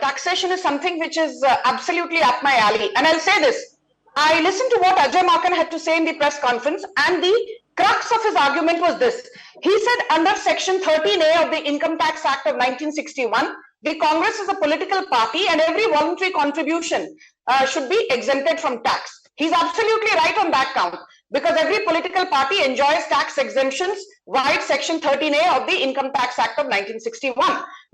taxation is something which is absolutely up my alley. And I'll say this. I listened to what Ajay Maken had to say in the press conference, and the crux of his argument was this. He said under Section 13A of the Income Tax Act of 1961, the Congress is a political party and every voluntary contribution should be exempted from tax. He's absolutely right on that count, because every political party enjoys tax exemptions via Section 13A of the Income Tax Act of 1961.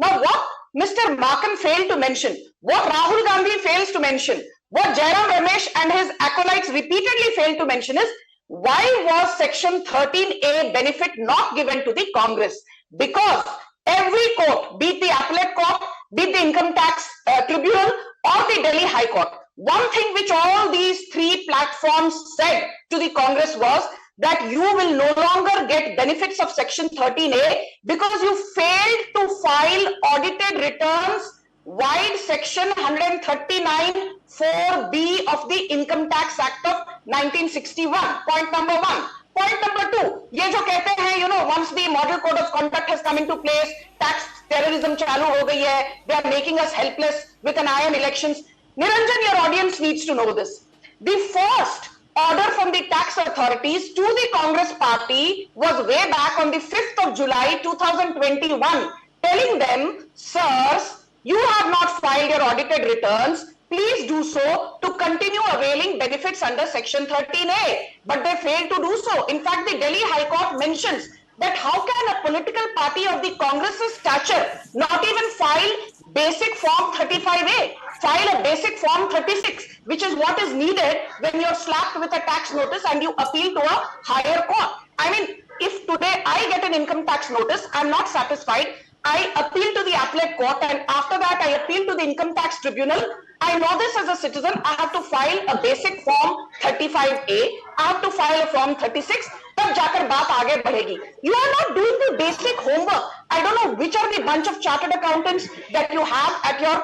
Now, what Mr. Maken failed to mention, what Rahul Gandhi fails to mention, what Jairam Ramesh and his acolytes repeatedly failed to mention is, why was Section 13A benefit not given to the Congress? Because every court, be it the appellate court, be it the income tax tribunal or the Delhi High Court, one thing which all these three platforms said to the Congress was that you will no longer get benefits of Section 13A because you failed to file audited returns via Section 139 4B of the Income Tax Act of 1961. Point number one. Point number two, ये जो कहते हैं, once the model code of conduct has come into place, tax terrorism चालू हो गई है, they are making us helpless with an eye on elections. Niranjan, your audience needs to know this. The first order from the tax authorities to the Congress party was way back on the 5th of July 2021, telling them, sirs, you have not filed your audited returns. Please do so to continue availing benefits under Section 13A. But they failed to do so. In fact, the Delhi High Court mentions that how can a political party of the Congress's stature not even file basic form 35A, file a basic form 36, which is what is needed when you're slapped with a tax notice and you appeal to a higher court. I mean, if today I get an income tax notice, I'm not satisfied, I appeal to the appellate court, and after that I appeal to the income tax tribunal. I know this as a citizen, I have to file a basic form 35A, I have to file a form 36, तब जाकर बात आगे बढ़ेगी. You are not doing the basic homework. I don't know which are the bunch of chartered accountants that you have at your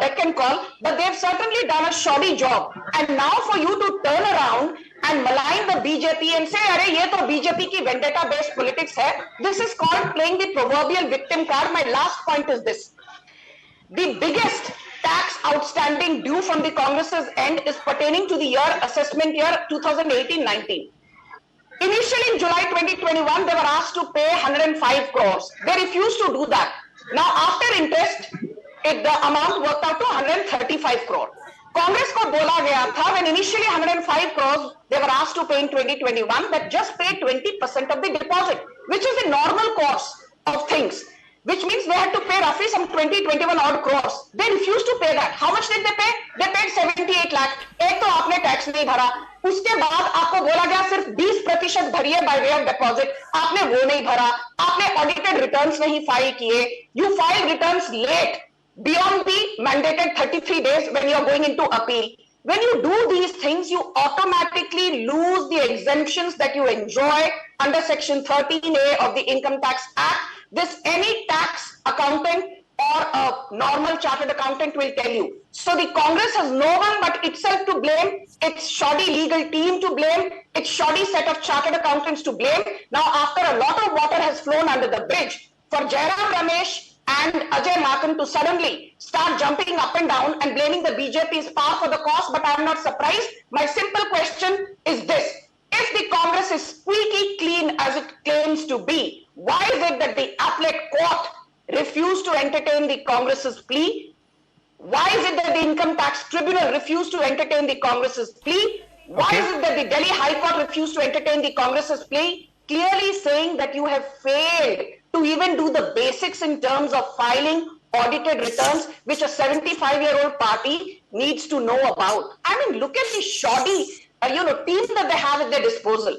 beck and call, but they've certainly done a shoddy job. And now for you to turn around and malign the BJP and say, "Arey, ye to BJP ki vendetta-based politics hai." This is called playing the proverbial victim card. My last point is this: the biggest tax outstanding due from the Congress's end is pertaining to the assessment year 2018-19. Initially in July 2021, they were asked to pay 105 crores. They refused to do that. Now, after interest, the amount worked out to 135 crore. Congress को बोला गया था, when initially 105 crores they were asked to pay in 2021, that just pay 20% of the deposit, which is the normal course of things, which means they had to pay roughly some 20-21 odd crores. They refused to pay that. How much did they pay? They paid 78 lakh. एक तो आपने tax नहीं भरा, उसके बाद आपको बोला गया सिर्फ 20% भरिए by way of deposit. आपने वो नहीं भरा, आपने audited returns नहीं फाइल किए, you filed returns late beyond the mandated 33 days when you are going into appeal. When you do these things, you automatically lose the exemptions that you enjoy under Section 13A of the Income Tax Act. This any tax accountant or a normal chartered accountant will tell you. So the Congress has no one but itself to blame, its shoddy legal team to blame, its shoddy set of chartered accountants to blame. Now, after a lot of water has flown under the bridge, for Jairam Ramesh and Ajay Maken to suddenly start jumping up and down and blaming the BJP is par for the cause, but I am not surprised. My simple question is this: if the Congress is squeaky clean as it claims to be, why is it that the appellate court refused to entertain the Congress's plea? Why is it that the income tax tribunal refused to entertain the Congress's plea? Why is it that the Delhi High Court refused to entertain the Congress's plea? Clearly saying that you have failed to even do the basics in terms of filing audited returns, which a 75-year-old party needs to know about. I mean, look at the shoddy, team that they have at their disposal.